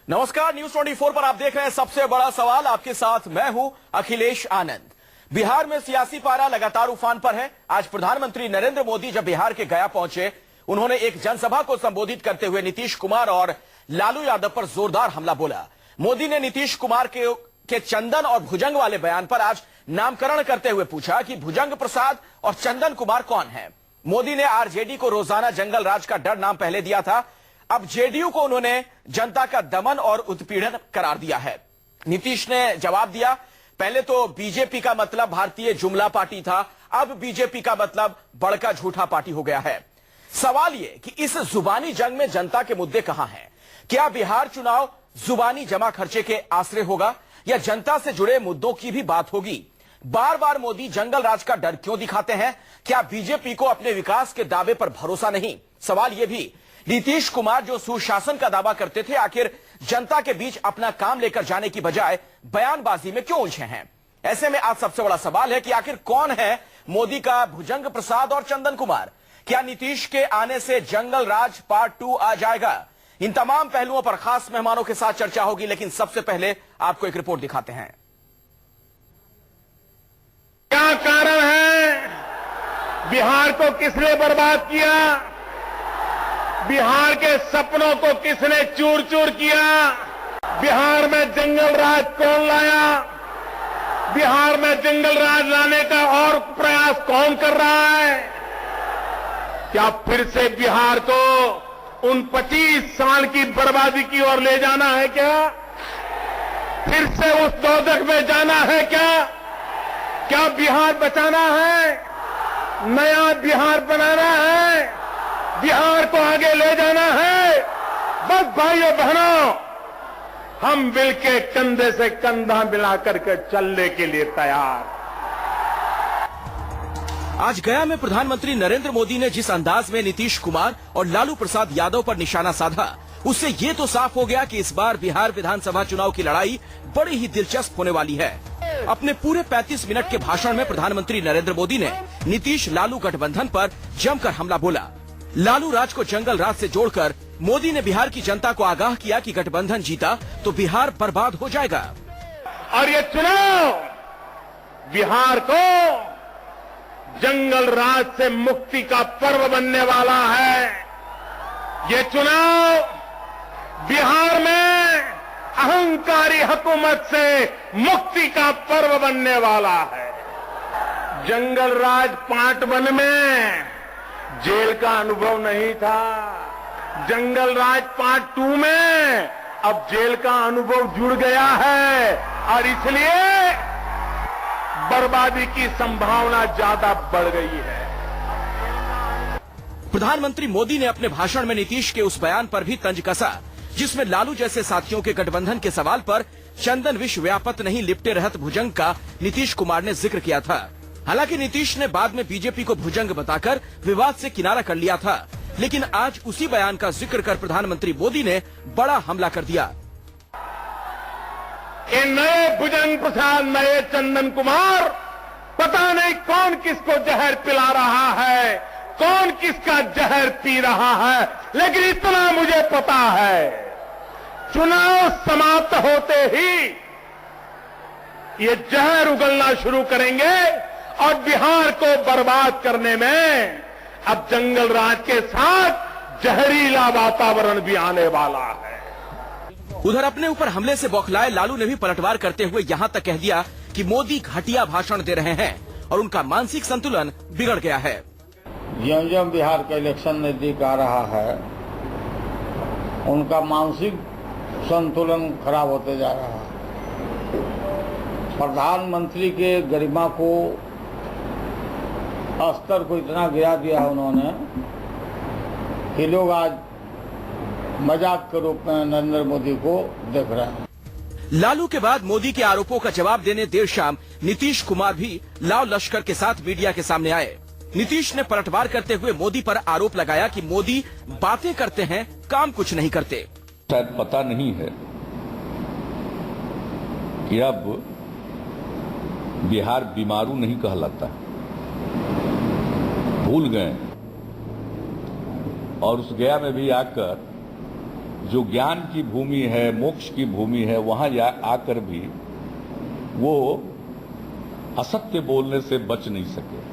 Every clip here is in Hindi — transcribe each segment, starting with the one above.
नमस्कार, न्यूज 24 पर आप देख रहे हैं सबसे बड़ा सवाल। आपके साथ मैं हूं अखिलेश आनंद। बिहार में सियासी पारा लगातार उफान पर है। आज प्रधानमंत्री नरेंद्र मोदी जब बिहार के गया पहुंचे, उन्होंने एक जनसभा को संबोधित करते हुए नीतीश कुमार और लालू यादव पर जोरदार हमला बोला। मोदी ने नीतीश कुमार के चंदन और भुजंग वाले बयान पर आज नामकरण करते हुए पूछा कि भुजंग प्रसाद और चंदन कुमार कौन है। मोदी ने आरजेडी को रोजाना जंगल राज का डर नाम पहले दिया था, अब जेडीयू को उन्होंने जनता का दमन और उत्पीड़न करार दिया है। नीतीश ने जवाब दिया, पहले तो बीजेपी का मतलब भारतीय जुमला पार्टी था, अब बीजेपी का मतलब बड़का झूठा पार्टी हो गया है। सवाल यह कि इस जुबानी जंग में जनता के मुद्दे कहां हैं? क्या बिहार चुनाव जुबानी जमा खर्चे के आसरे होगा या जनता से जुड़े मुद्दों की भी बात होगी? बार बार मोदी जंगल राज का डर क्यों दिखाते हैं? क्या बीजेपी को अपने विकास के दावे पर भरोसा नहीं? सवाल यह भी, नीतीश कुमार जो सुशासन का दावा करते थे, आखिर जनता के बीच अपना काम लेकर जाने की बजाय बयानबाजी में क्यों उलझे हैं? ऐसे में आज सबसे बड़ा सवाल है कि आखिर कौन है मोदी का भुजंग प्रसाद और चंदन कुमार? क्या नीतीश के आने से जंगल राज पार्ट 2 आ जाएगा? इन तमाम पहलुओं पर खास मेहमानों के साथ चर्चा होगी, लेकिन सबसे पहले आपको एक रिपोर्ट दिखाते हैं। क्या कारण है? बिहार को किसने बर्बाद किया? बिहार के सपनों को किसने चूर चूर किया? बिहार में जंगल राज कौन लाया? बिहार में जंगल राज लाने का और प्रयास कौन कर रहा है? क्या फिर से बिहार को उन 25 साल की बर्बादी की ओर ले जाना है क्या? फिर से उस दोजख में जाना है क्या? क्या बिहार बचाना है? नया बिहार बनाना है? बिहार को आगे ले जाना है? बस भाइयों बहनों, हम मिलके कंधे से कंधा मिलाकर के चलने के लिए तैयार। आज गया में प्रधानमंत्री नरेंद्र मोदी ने जिस अंदाज में नीतीश कुमार और लालू प्रसाद यादव पर निशाना साधा, उससे ये तो साफ हो गया कि इस बार बिहार विधानसभा चुनाव की लड़ाई बड़ी ही दिलचस्प होने वाली है। अपने पूरे 35 मिनट के भाषण में प्रधानमंत्री नरेंद्र मोदी ने नीतीश लालू गठबंधन पर जमकर हमला बोला। लालू राज को जंगल राज से जोड़कर मोदी ने बिहार की जनता को आगाह किया कि गठबंधन जीता तो बिहार बर्बाद हो जाएगा। और ये चुनाव बिहार को जंगल राज से मुक्ति का पर्व बनने वाला है। ये चुनाव बिहार में अहंकारी हुकूमत से मुक्ति का पर्व बनने वाला है। जंगल राज पार्ट 1 में जेल का अनुभव नहीं था, जंगल राज पार्ट 2 में अब जेल का अनुभव जुड़ गया है और इसलिए बर्बादी की संभावना ज्यादा बढ़ गई है। प्रधानमंत्री मोदी ने अपने भाषण में नीतीश के उस बयान पर भी तंज कसा जिसमें लालू जैसे साथियों के गठबंधन के सवाल पर चंदन विश्व व्यापत नहीं लिपटे रहत भुजंग का नीतीश कुमार ने जिक्र किया था। हालांकि नीतीश ने बाद में बीजेपी को भुजंग बताकर विवाद से किनारा कर लिया था, लेकिन आज उसी बयान का जिक्र कर प्रधानमंत्री मोदी ने बड़ा हमला कर दिया। ये नए भुजंग प्रसाद, नए चंदन कुमार, पता नहीं कौन किसको जहर पिला रहा है, कौन किसका जहर पी रहा है, लेकिन इतना मुझे पता है, चुनाव समाप्त होते ही ये जहर उगलना शुरू करेंगे और बिहार को बर्बाद करने में अब जंगल राज के साथ जहरीला वातावरण भी आने वाला है। उधर अपने ऊपर हमले से बौखलाए लालू ने भी पलटवार करते हुए यहां तक कह दिया कि मोदी घटिया भाषण दे रहे हैं और उनका मानसिक संतुलन बिगड़ गया है। ज्यों-ज्यों बिहार का इलेक्शन नजदीक आ रहा है, उनका मानसिक संतुलन खराब होते जा रहा है। प्रधानमंत्री के गरिमा को, स्तर को इतना गिरा दिया है उन्होंने कि लोग आज मजाक के रूप में नरेंद्र मोदी को देख रहे हैं। लालू के बाद मोदी के आरोपों का जवाब देने देर शाम नीतीश कुमार भी लाव लश्कर के साथ मीडिया के सामने आए। नीतीश ने पलटवार करते हुए मोदी पर आरोप लगाया कि मोदी बातें करते हैं, काम कुछ नहीं करते। शायद पता नहीं है कि अब बिहार बीमारू नहीं कहलाता, भूल गए और उस गया में भी आकर जो ज्ञान की भूमि है, मोक्ष की भूमि है, वहां आकर भी वो असत्य बोलने से बच नहीं सके।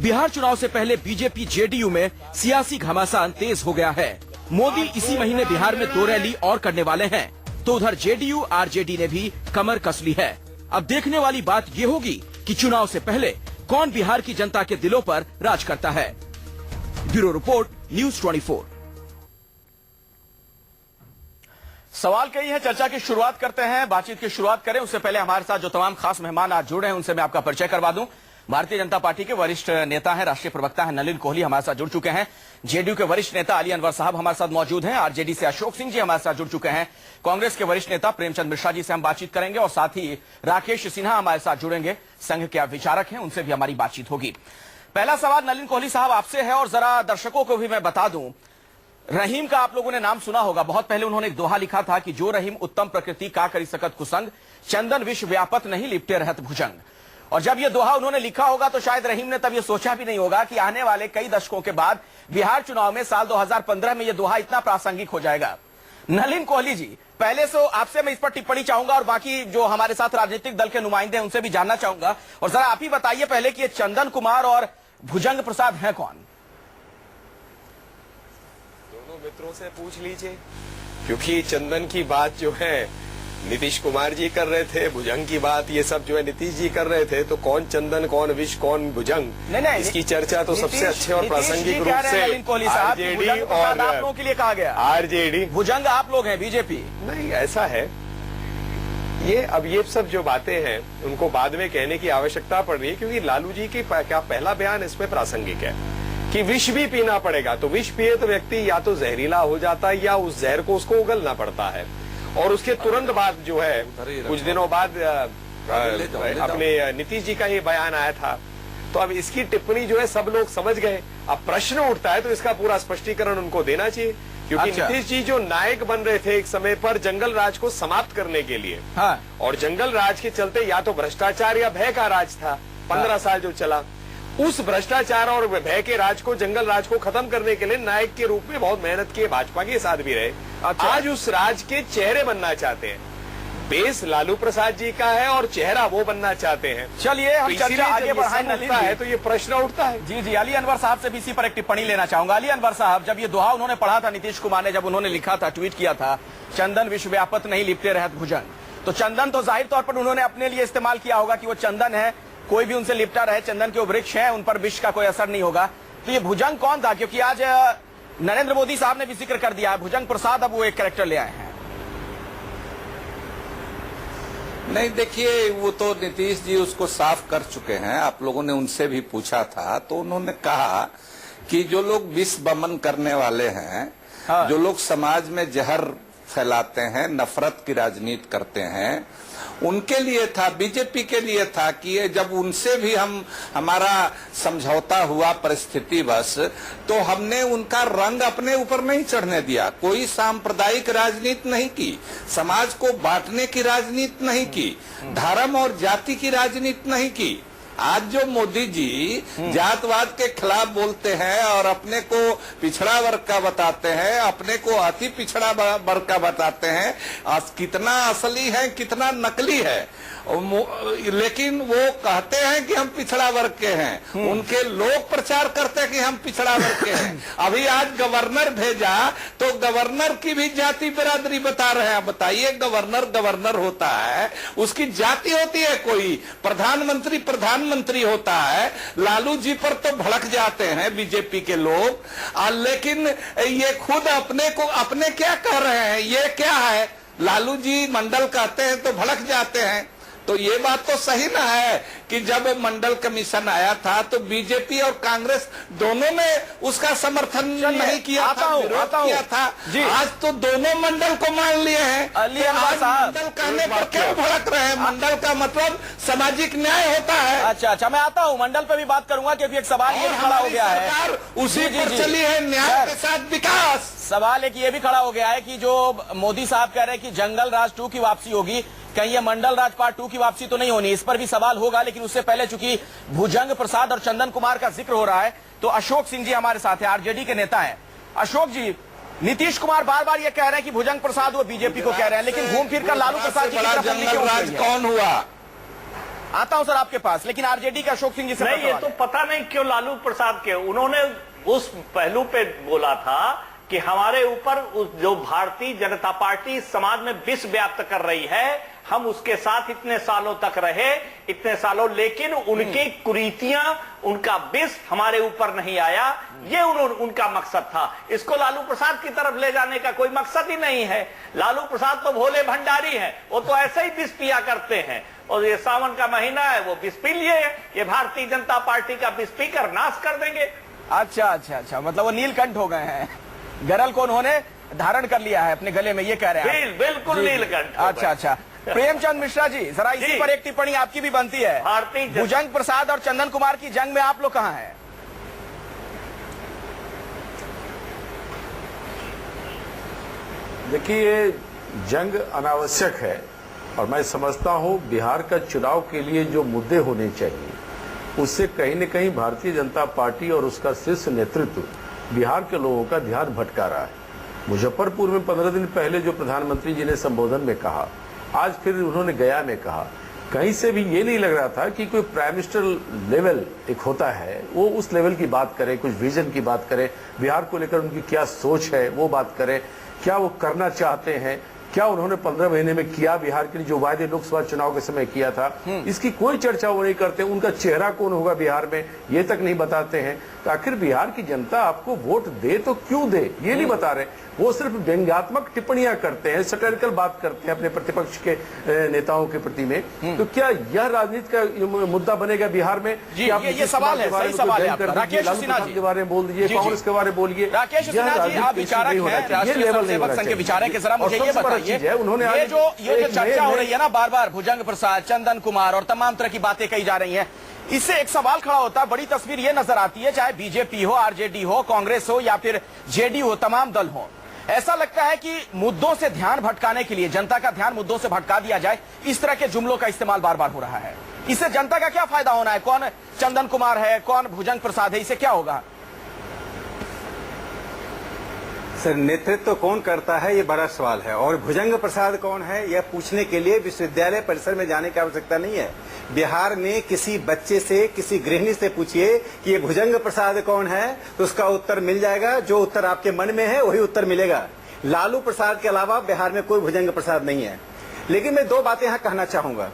बिहार चुनाव से पहले बीजेपी जेडीयू में सियासी घमासान तेज हो गया है। मोदी इसी महीने बिहार में 2 रैली और करने वाले हैं, तो उधर जेडीयू आरजेडी ने भी कमर कस ली है। अब देखने वाली बात ये होगी कि चुनाव से पहले कौन बिहार की जनता के दिलों पर राज करता है। Bureau report, news 24। सवाल कई है, चर्चा की शुरुआत करते हैं, बातचीत की शुरुआत करें उससे पहले हमारे साथ जो तमाम खास मेहमान आज जुड़े हैं उनसे मैं आपका परिचय करवा दूं। भारतीय जनता पार्टी के वरिष्ठ नेता हैं, राष्ट्रीय प्रवक्ता हैं नलिन कोहली हमारे साथ जुड़ चुके हैं। जेडीयू के वरिष्ठ नेता अली अनवर साहब हमारे साथ मौजूद हैं। आरजेडी से अशोक सिंह जी हमारे साथ जुड़ चुके हैं। कांग्रेस के वरिष्ठ नेता प्रेमचंद मिश्रा जी से हम बातचीत करेंगे और साथ ही राकेश सिन्हा हमारे साथ जुड़ेंगे, संघ के विचारक हैं, उनसे भी हमारी बातचीत होगी। पहला सवाल नलिन कोहली साहब आपसे है और जरा दर्शकों को भी मैं बता दूं, रहीम का आप लोगों ने नाम सुना होगा। बहुत पहले उन्होंने एक दोहा लिखा था कि जो रहीम उत्तम प्रकृति का करी सकत कुसंग, चंदन विश्व व्यापत नहीं लिपटे रहत भुजंग। और जब ये दोहा उन्होंने लिखा होगा तो शायद रहीम ने तब ये सोचा भी नहीं होगा कि आने वाले कई दशकों के बाद बिहार चुनाव में साल 2015 में ये दोहा इतना प्रासंगिक हो जाएगा। नलिन कोहली जी, पहले तो आपसे मैं इस पर टिप्पणी चाहूंगा और बाकी जो हमारे साथ राजनीतिक दल के नुमाइंदे हैं उनसे भी जानना चाहूंगा। और जरा आप ही बताइए पहले कि ये चंदन कुमार और भुजंग प्रसाद हैं कौन? दोनों मित्रों से पूछ लीजिए, क्योंकि चंदन की बात जो है नीतीश कुमार जी कर रहे थे, भुजंग की बात ये सब जो है नीतीश जी कर रहे थे, तो कौन चंदन, कौन विश, कौन भुजंग, नहीं, इसकी चर्चा तो सबसे अच्छे और प्रासंगिक रूप से आरजेडी और आप लोगों के लिए कहा गया। आरजेडी, भुजंग आप लोग हैं बीजेपी। नहीं, ऐसा है, ये सब जो बातें हैं उनको बाद में कहने की आवश्यकता पड़ रही है, क्योंकि लालू जी की क्या पहला बयान इसमें प्रासंगिक है कि विष भी पीना पड़ेगा। तो विष पिए तो व्यक्ति या तो जहरीला हो जाता है या उस जहर को उसको उगलना पड़ता है। और उसके तुरंत बाद जो है कुछ दिनों बाद अपने नीतीश जी का ये बयान आया था, तो अब इसकी टिप्पणी जो है सब लोग समझ गए। अब प्रश्न उठता है तो इसका पूरा स्पष्टीकरण उनको देना चाहिए, क्योंकि नीतीश जी जो नायक बन रहे थे एक समय पर जंगल राज को समाप्त करने के लिए, हाँ। और जंगल राज के चलते या तो भ्रष्टाचार या भय का राज था 15 साल जो चला, उस भ्रष्टाचार और भय के राज को, जंगल राज को खत्म करने के लिए नायक के रूप में बहुत मेहनत की, भाजपा के साथ भी रहे। आज उस राज के चेहरे बनना चाहते हैं। बेस लालू प्रसाद जी का है और चेहरा वो बनना चाहते हैं। चलिए हम चर्चा आगे बढ़ाएं है तो ये प्रश्न उठता है। जी, अली अनवर साहब से भी इसी पर एक टिप्पणी लेना चाहूंगा। अली अनवर साहब, जब ये दोहा उन्होंने पढ़ा था नीतीश कुमार ने, जब उन्होंने लिखा था, ट्वीट किया था, चंदन विश्व व्यापत नहीं लिपटे रहत भुजंग, तो चंदन तो जाहिर तौर पर उन्होंने अपने लिए इस्तेमाल किया होगा कि वो चंदन है, कोई भी उनसे लिपटा रहे, चंदन के वो वृक्ष है, उन पर विष का कोई असर नहीं होगा। तो ये भुजंग कौन था? क्योंकि आज नरेंद्र मोदी साहब ने भी जिक्र कर दिया है, भुजंग प्रसाद अब वो एक कैरेक्टर ले आए हैं। नहीं, देखिए, वो तो नीतीश जी उसको साफ कर चुके हैं। आप लोगों ने उनसे भी पूछा था तो उन्होंने कहा कि जो लोग विष बमन करने वाले हैं, हाँ। जो लोग समाज में जहर फैलाते हैं, नफरत की राजनीति करते हैं, उनके लिए था, बीजेपी के लिए था कि जब उनसे भी हमारा समझौता हुआ परिस्थिति बस, तो हमने उनका रंग अपने ऊपर नहीं चढ़ने दिया। कोई सांप्रदायिक राजनीति नहीं की, समाज को बांटने की राजनीति नहीं की, धर्म और जाति की राजनीति नहीं की। आज जो मोदी जी जातवाद के खिलाफ बोलते हैं और अपने को पिछड़ा वर्ग का बताते हैं, अपने को अति पिछड़ा वर्ग का बताते हैं, कितना असली है कितना नकली है, लेकिन वो कहते हैं कि हम पिछड़ा वर्ग के हैं, उनके लोग प्रचार करते हैं कि हम पिछड़ा वर्ग के हैं। अभी आज गवर्नर भेजा तो गवर्नर की भी जाति बिरादरी बता रहे हैं। बताइए, गवर्नर होता है, उसकी जाति होती है कोई, प्रधानमंत्री होता है। लालू जी पर तो भड़क जाते हैं बीजेपी के लोग, लेकिन ये खुद अपने क्या कह रहे हैं, ये क्या है, लालू जी मंडल कहते हैं तो भड़क जाते हैं। तो ये बात तो सही ना है कि जब मंडल कमीशन आया था तो बीजेपी और कांग्रेस दोनों ने उसका समर्थन नहीं किया था, विरोध किया था। आज तो दोनों मंडल को मान लिए हैं। मंडल कहने पर क्यों भड़क रहे हैं? मंडल का मतलब सामाजिक न्याय होता है। अच्छा, मैं आता हूँ, मंडल पे भी बात करूंगा, क्योंकि एक सवाल ये भी खड़ा हो गया है, उसी पर चली है, न्याय के साथ विकास। सवाल एक ये भी खड़ा हो गया है कि जो मोदी साहब कह रहे हैं कि जंगल राज 2 की वापसी होगी, कहीं ये मंडल राज पार्ट 2 की वापसी तो नहीं होनी, इस पर भी सवाल होगा। लेकिन उससे पहले चूंकि भुजंग प्रसाद और चंदन कुमार का जिक्र हो रहा है, तो अशोक सिंह जी हमारे साथ हैं, आरजेडी के नेता हैं। अशोक जी, नीतीश कुमार बार बार ये कह रहे हैं कि भुजंग प्रसाद वो बीजेपी को कह रहे हैं, लेकिन घूम फिर कर लालू प्रसाद जी की तरफ उंगली क्यों उठ रही है? कौन हुआ? आता हूं सर आपके पास, लेकिन आरजेडी का अशोक सिंह जी से नहीं, ये तो पता नहीं क्यों लालू प्रसाद के उन्होंने उस पहलू पे बोला था कि हमारे ऊपर जो भारतीय जनता पार्टी समाज में विष व्याप्त कर रही है, हम उसके साथ इतने सालों तक रहे, इतने सालों, लेकिन उनकी कुरीतियां, उनका विष हमारे ऊपर नहीं आया, ये उनका मकसद था। इसको लालू प्रसाद की तरफ ले जाने का कोई मकसद ही नहीं है। लालू प्रसाद तो भोले भंडारी हैं, वो तो ऐसे ही विष पिया करते हैं, और ये सावन का महीना है, वो विष पी लिए, ये भारतीय जनता पार्टी का विष पीकर नाश कर देंगे। अच्छा, मतलब वो नीलकंठ हो गए हैं, गरल को उन्होंने धारण कर लिया है अपने गले में, ये कह रहे हैं। बिल्कुल नीलकंठ। अच्छा। प्रेमचंद मिश्रा जी, जरा इसी पर एक टिप्पणी आपकी भी बनती है। भारतीय भुजंग प्रसाद और चंदन कुमार की जंग में आप लोग कहां हैं? देखिए, ये जंग अनावश्यक है, और मैं समझता हूं बिहार का चुनाव के लिए जो मुद्दे होने चाहिए, उससे कहीं न कहीं भारतीय जनता पार्टी और उसका शीर्ष नेतृत्व बिहार के लोगों का ध्यान भटका रहा है। मुजफ्फरपुर में 15 दिन पहले जो प्रधानमंत्री जी ने संबोधन में कहा, आज फिर उन्होंने गया में कहा, कहीं से भी ये नहीं लग रहा था कि कोई प्राइम मिनिस्टर लेवल एक होता है, वो उस लेवल की बात करे, कुछ विजन की बात करे, बिहार को लेकर उनकी क्या सोच है वो बात करे, क्या वो करना चाहते हैं, क्या उन्होंने 15 महीने में किया बिहार के लिए, जो वायदे लोकसभा चुनाव के समय किया था, इसकी कोई चर्चा वो नहीं करते। उनका चेहरा कौन होगा बिहार में, ये तक नहीं बताते हैं। तो आखिर बिहार की जनता आपको वोट दे तो क्यों दे, ये नहीं बता रहे। वो सिर्फ व्यंग्यात्मक टिप्पणियां करते हैं, सटैरिकल बात करते हैं अपने प्रतिपक्ष के नेताओं के प्रति में। तो क्या यह राजनीति का मुद्दा बनेगा बिहार में? ये सवाल है, सही सवाल है आपका। राकेश सिन्हा जी के बारे में बोल दीजिए, कांग्रेस के बारे में बोलिए। राकेश सिन्हा जी, आप विचारक हैं, राष्ट्रीय स्वयंसेवक संघ के विचारक हैं, जरा मुझे ये बताइए, उन्होंने ये जो चर्चा हो रही है ना बार बार, भुजंग प्रसाद, चंदन कुमार और तमाम तरह की बातें कही जा रही हैं, इससे एक सवाल खड़ा होता है, बड़ी तस्वीर ये नजर आती है, चाहे बीजेपी हो, आरजेडी हो, कांग्रेस हो या फिर जेडीयू हो, तमाम दल हो, ऐसा लगता है कि मुद्दों से ध्यान भटकाने के लिए, जनता का ध्यान मुद्दों से भटका दिया जाए, इस तरह के जुमलों का इस्तेमाल बार बार हो रहा है। इससे जनता का क्या फायदा होना है? कौन चंदन कुमार है, कौन भुजंग प्रसाद है, इससे क्या होगा? सर, नेतृत्व कौन करता है ये बड़ा सवाल है, और भुजंग प्रसाद कौन है यह पूछने के लिए विश्वविद्यालय परिसर में जाने की आवश्यकता नहीं है। बिहार में किसी बच्चे से, किसी गृहिणी से पूछिए कि ये भुजंग प्रसाद कौन है, तो उसका उत्तर मिल जाएगा। जो उत्तर आपके मन में है वही उत्तर मिलेगा। लालू प्रसाद के अलावा बिहार में कोई भुजंग प्रसाद नहीं है। लेकिन मैं दो बातें यहाँ कहना चाहूंगा।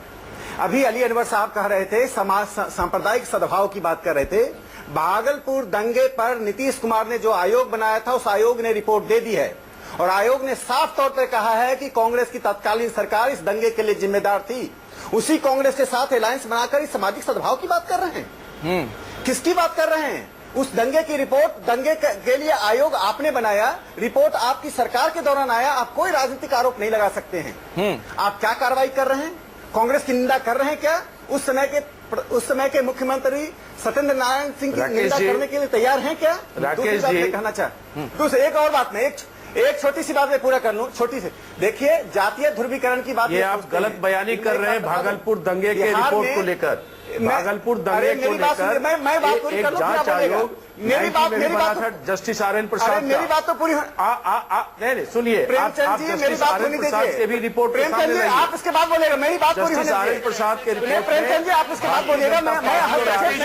अभी अली अनवर साहब कह रहे थे, समाज सांप्रदायिक सद्भाव की बात कर रहे थे। भागलपुर दंगे पर नीतीश कुमार ने जो आयोग बनाया था, उस आयोग ने रिपोर्ट दे दी है, और आयोग ने साफ तौर पर कहा है कि कांग्रेस की तत्कालीन सरकार इस दंगे के लिए जिम्मेदार थी। उसी कांग्रेस के साथ अलायंस बनाकर इस सामाजिक सद्भाव की बात कर रहे हैं। किसकी बात कर रहे हैं? उस दंगे की रिपोर्ट, दंगे के लिए आयोग आपने बनाया, रिपोर्ट आपकी सरकार के दौरान आया, आप कोई राजनीतिक आरोप नहीं लगा सकते हैं। आप क्या कार्रवाई कर रहे हैं? कांग्रेस की निंदा कर रहे हैं क्या? उस समय के मुख्यमंत्री सत्येंद्र नारायण सिंह की निंदा करने के लिए तैयार हैं क्या? राकेश जी, कहना चाह दूसरी एक और बात में, एक छोटी सी बात मैं पूरा कर लूं, छोटी सी। देखिए, जातीय ध्रुवीकरण की बात, ये आप गलत बयानी कर रहे हैं भागलपुर दंगे के रिपोर्ट को लेकर। भागलपुर दंगे को लेकर एक जांच आयोग, मेरी बात जस्टिस आर्यन प्रसाद, मेरी बात तो पूरी नहीं सुनिए, प्रेमचंद जी, मेरी बात होनी दीजिए। भी रिपोर्ट प्रेमचंद जी, आप इसके बाद बोलेगा, मेरी बात पूरी होनी आर्यन प्रसाद के रिपोर्ट। प्रेमचंद जी, आप इसके बाद बोलिएगा। मैं हस्तक्षेप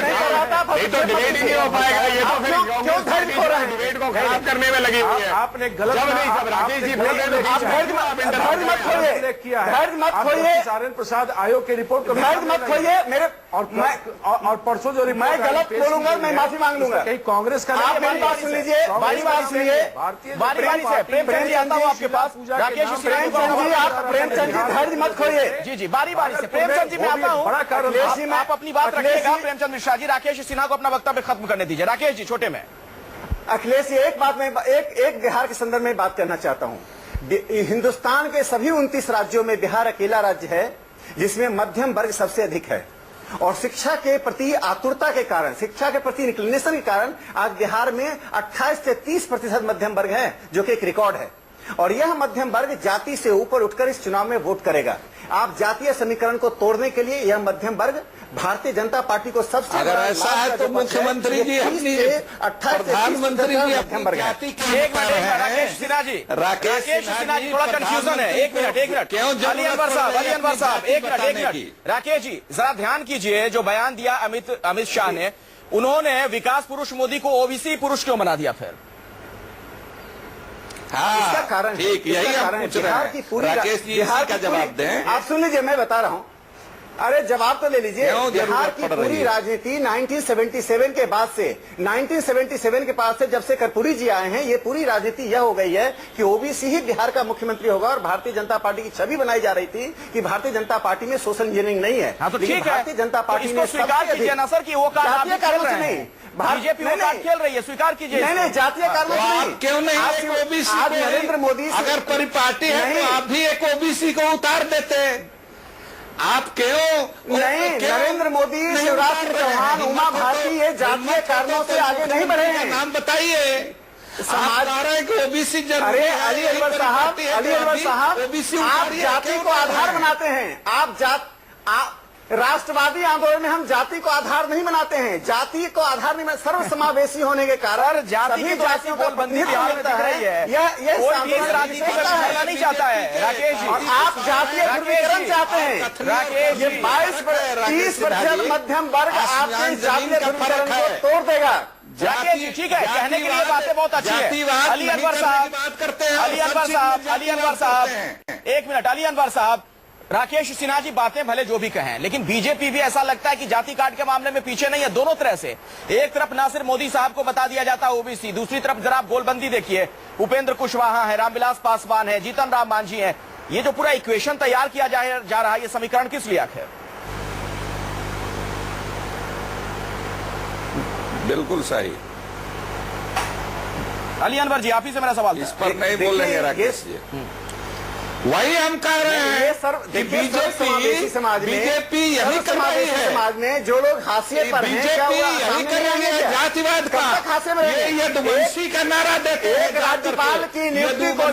नहीं कर रहा था। तो डिबेट ही नहीं हो पाएगा, ये तो क्यों धैर्य खो रहे हैं? डिबेट को खराब करने में लगी हुई है। आपने गलत, राकेश जी बोल रहे आप धैर्य मत खोइए, धैर्य मत खोइए। आर्यन प्रसाद आयोग की रिपोर्ट को धैर्य मत खोइए। मेरे और परसों जो मैं गलत बोलूंगा, मैं माफी मांग लूंगा। कहीं कांग्रेस का, आप मेरी बात सुन लीजिए, बारी बारी सुनिए, बारी बारी से। प्रेमचंद जी, आता हूं आपके पास। राकेश सिन्हा जी, आप प्रेमचंद जी धैर्य मत खोइए। जी, बारी बारी से। प्रेमचंद जी, मैं आता हूं, आप अपनी बात रखिएगा। प्रेमचंद मिश्रा जी, राकेश सिन्हा को अपना वक्तव्य खत्म करने दीजिए। राकेश जी, छोटे में। अखिलेश जी, एक बात मैं एक बिहार के संदर्भ में बात करना चाहता हूं। हिंदुस्तान के सभी 29 राज्यों में बिहार अकेला राज्य है जिसमें मध्यम वर्ग सबसे अधिक है, और शिक्षा के प्रति आतुरता के कारण, शिक्षा के प्रति इंक्लिनेशन के कारण आज बिहार में 28 से 30% मध्यम वर्ग है, जो कि एक रिकॉर्ड है। और यह मध्यम वर्ग जाति से ऊपर उठकर इस चुनाव में वोट करेगा। आप जातीय समीकरण को तोड़ने के लिए यह मध्यम वर्ग भारतीय जनता पार्टी को सबसे अगर ऐसा है तो मुख्यमंत्री जी अपनी प्रधानमंत्री जी अपनी जाति की राकेश सिन्हा जी थोड़ा कंफ्यूजन है। एक मिनट क्यों अली अनवर साहब एक मिनट राकेश जी जरा ध्यान कीजिए। जो बयान दिया अमित शाह ने, उन्होंने विकास पुरुष मोदी को ओबीसी पुरुष क्यों बना दिया फिर? हाँ, इसका कारण ठीक यही हम पूछ रहे हैं। राकेश जी इसका जवाब दें। आप सुन लीजिए, मैं बता रहा हूं। अरे जवाब तो ले लीजिए। बिहार की पूरी राजनीति 1977 के बाद से 1977 के बाद से जब से कर्पूरी जी आए हैं, ये पूरी राजनीति यह हो गई है कि ओबीसी ही बिहार का मुख्यमंत्री होगा। और भारतीय जनता पार्टी की छवि बनाई जा रही थी कि भारतीय जनता पार्टी में सोशल इंजीनियरिंग नहीं है। हाँ, तो ठीक है। भारतीय जनता पार्टी ने स्वीकार कीजिए ना सर कि वो जातीय कारणों से नहीं, बीजेपी वो कार्ड खेल रही है, स्वीकार कीजिए। नहीं, जातीय कारणों से नहीं। क्यों नहीं? ओबीसी आज नरेंद्र मोदी अगर परिपाटी है तो आप भी एक ओबीसी को उतार देते। आप क्यों नहीं? नरेंद्र मोदी, शिवराज सिंह चौहान, उमा भारती ये जातीय कारणों से आगे नहीं बढ़े हैं। नाम बताइए। समाज ओबीसी। अरे अली अनवर साहब ओबीसी आप जाति को आधार बनाते हैं। आप राष्ट्रवादी आंदोलन में हम जाति को आधार नहीं बनाते हैं। जाति को आधार नहीं, सर्वसमावेशी होने के कारण जाति की जातियों को बंदी बिहार में दिख रही है। यह राजनीति करना नहीं चाहता है राकेश जी। आप जातीय ध्रुवीकरण चाहते हैं राकेश। ये 22-30% मध्यम वर्ग आपके जातीय ध्रुवीकरण को तोड़ देगा। राकेश जी ठीक है, कहने के लिए बातें बहुत अच्छी है। अली अनवर साहब एक मिनट। अली अनवर साहब, राकेश सिन्हा जी बातें भले जो भी कहें, लेकिन बीजेपी भी ऐसा लगता है कि जाति कार्ड के मामले में पीछे नहीं है। दोनों तरह से, एक तरफ ना सिर्फ मोदी साहब को बता दिया जाता है ओबीसी, दूसरी तरफ जरा आप गोलबंदी देखिए, उपेंद्र कुशवाहा है, रामविलास पासवान है, जीतन राम मांझी है। ये जो पूरा इक्वेशन तैयार किया जा रहा है, ये समीकरण किस लिए आखिर? बिल्कुल सही। अली अनवर जी, आप ही से मेरा सवाल इस पर नहीं बोलेंगे राकेश जी। वही हम कह रहे हैं कि बीजेपी यही कर रही है। समाज में जो लोग हाशिए पर हैं, बीजेपी यही कर रही है जातिवाद का। ये यदुवंशी का नारा देते हैं। एक राज्यपाल की नियुक्ति को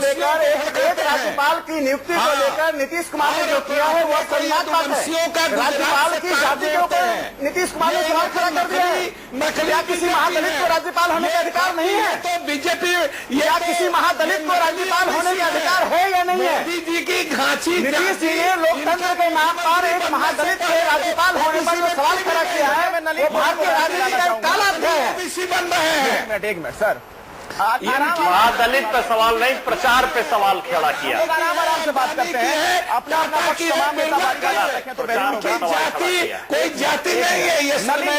लेकर नीतीश कुमार ने जो किया है वो शर्मनाक बात है। राज्यपाल की जाति के ऊपर नीतीश कुमार ने सवाल खड़ा कर दिया है। क्या किसी महादलित को राज्यपाल होने का अधिकार नहीं है? तो बीजेपी या किसी महादलित को राज्यपाल होने का अधिकार है या नहीं है? जी की घांची नीतीश जी ने लोकतंत्र के नाम पर एक महादलित के राज्यपाल होने पर जो सवाल खड़ा किया है, वो भारतीय राजनीति का एक काला अध्याय है। बन रहे हैं। एक मिनट सर, महादलित पे सवाल नहीं, प्रचार पे सवाल खड़ा किया। आराम से बात करते हैं। अपना पक्ष तमाम नेता बात कर तो कोई जाति नहीं है, ये नलिन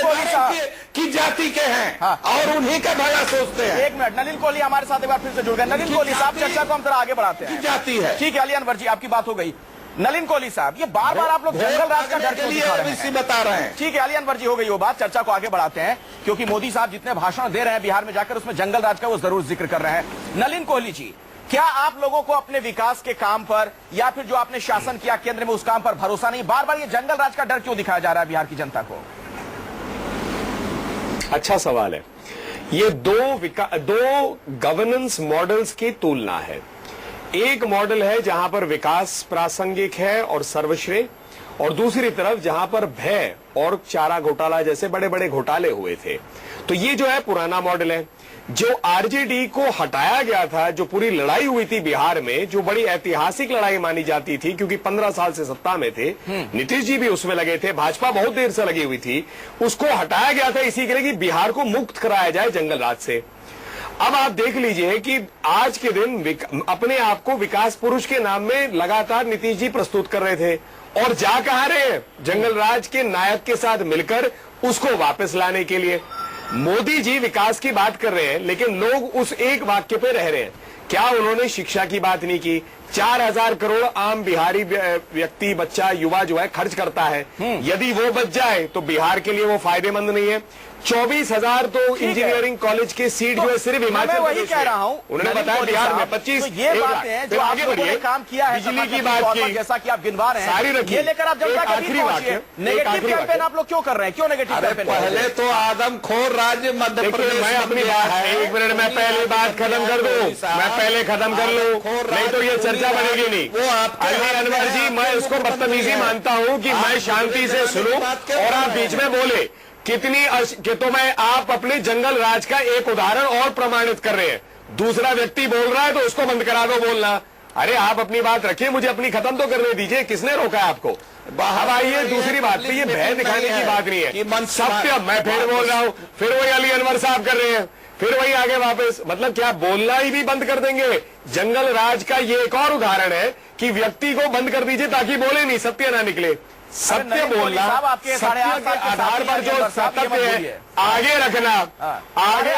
की जाति के हैं और उन्हीं का भला सोचते हैं। एक मिनट, नलिन कोहली हमारे साथ एक बार फिर से जुड़ गए। नलिन कोहली साहब, चर्चा को हम थोड़ा आगे बढ़ाते हैं। जाति है, ठीक है। अली अनवर जी, आपकी बात हो गई। नलिन कोहली साहब, ये बार बार आप लोग जंगल राज का डर क्यों दिखा रहे हैं? बता रहे हैं। ठीक है अली अनवर जी, हो गई वो बात। चर्चा को आगे बढ़ाते हैं, क्योंकि मोदी साहब जितने भाषण दे रहे हैं बिहार में जाकर, उसमें जंगल राज का वो जरूर जिक्र कर रहे हैं। नलिन कोहली जी, क्या आप लोगों को अपने विकास के काम पर या फिर जो आपने शासन किया केंद्र में उस काम पर भरोसा नहीं? बार बार ये जंगल राज का डर क्यों दिखाया जा रहा है बिहार की जनता को? अच्छा सवाल है। ये दो गवर्नेंस मॉडल्स की तुलना है। एक मॉडल है जहां पर विकास प्रासंगिक है और सर्वश्रेय, और दूसरी तरफ जहां पर भय और चारा घोटाला जैसे बड़े बड़े घोटाले हुए थे। तो ये जो है पुराना मॉडल है। जो आरजेडी को हटाया गया था, जो पूरी लड़ाई हुई थी बिहार में, जो बड़ी ऐतिहासिक लड़ाई मानी जाती थी, क्योंकि 15 साल से सत्ता में थे, नीतीश जी भी उसमें लगे थे, भाजपा बहुत देर से लगी हुई थी, उसको हटाया गया था इसी के लिए कि बिहार को मुक्त कराया जाए जंगल राज से। अब आप देख लीजिए कि आज के दिन अपने आप को विकास पुरुष के नाम में लगातार नीतीश जी प्रस्तुत कर रहे थे, और जा कहां रहे हैं? जंगल राज के नायक के साथ मिलकर उसको वापस लाने के लिए। मोदी जी विकास की बात कर रहे हैं, लेकिन लोग उस एक वाक्य पे रह रहे हैं। क्या उन्होंने शिक्षा की बात नहीं की? 4000 करोड़ आम बिहारी व्यक्ति, बच्चा, युवा जो है खर्च करता है। यदि वो बच जाए तो बिहार के लिए वो फायदेमंद नहीं है। 24,000 तो इंजीनियरिंग कॉलेज की सीट जो है सिर्फ हिमाचल वही कह रहा हूँ, उन्होंने बताया बिहार में 25। तो ये बातें हैं जो आगे बढ़िए काम किया है, बिजली की बात की, जैसा कि आप गिनवा रहे सारी हैं, रखिए। ये लेकर आप जनता के बीच पहुंचिए। नेगेटिव कैंपेन आप लोग क्यों कर रहे हैं? क्यों नेगेटिव कैंपेन? पहले तो आदमखोर राज्य मध्य प्रदेश। मैं अपनी बात, एक मिनट में पहले बात खत्म कर दूं, मैं पहले खत्म कर लूं, नहीं तो ये चर्चा बनेगी नहीं। वो आप अली अनवर जी, मैं उसको बदतमीजी मानता हूं कि मैं शांति से सुनूं और आप बीच में बोले। कि तो मैं आप अपने जंगल राज का एक उदाहरण और प्रमाणित कर रहे हैं। दूसरा व्यक्ति बोल रहा है तो उसको बंद करा दो बोलना। अरे आप अपनी बात रखिए, मुझे अपनी खत्म तो करने दीजिए। किसने रोका है आपको? अब आइए दूसरी बात पे, ये भय दिखाने की बात नहीं है। सत्य मैं फिर बोल रहा हूं, फिर वही अली अनवर साहब कर रहे हैं, फिर वही आगे वापस। मतलब क्या बोलना ही भी बंद कर देंगे? जंगल राज का ये एक और उदाहरण है कि व्यक्ति को बंद कर दीजिए ताकि बोले नहीं, सत्य ना निकले। सत्य बोलना, आपके सत्य के आधार पर जो सत्य है आगे रखना, आगे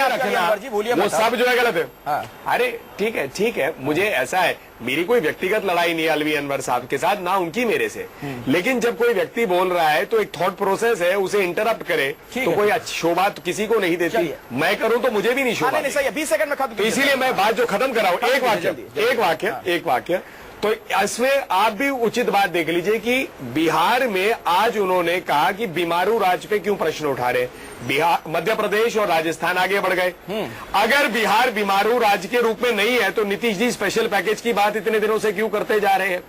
रखना, वो सब जो है गलत है। अरे ठीक है, मुझे ऐसा है, मेरी कोई व्यक्तिगत लड़ाई नहीं है अलवी अनवर साहब के साथ, ना उनकी मेरे से। लेकिन जब कोई व्यक्ति बोल रहा है तो एक थॉट प्रोसेस है, उसे इंटरप्ट करे तो कोई शोभा किसी को नहीं देती। मैं करूं तो मुझे भी नहीं शोभा। 20 सेकंड में खत्म। तो इसीलिए मैं बात जो खत्म कर रहा हूं, एक वाक्य तो इसमें आप भी उचित बात देख लीजिए कि बिहार में आज उन्होंने कहा कि बीमारू राज्य पे क्यों प्रश्न उठा रहे। बिहार, मध्य प्रदेश और राजस्थान आगे बढ़ गए। अगर बिहार बीमारू राज्य के रूप में नहीं है तो नीतीश जी स्पेशल पैकेज की बात इतने दिनों से क्यों करते जा रहे हैं?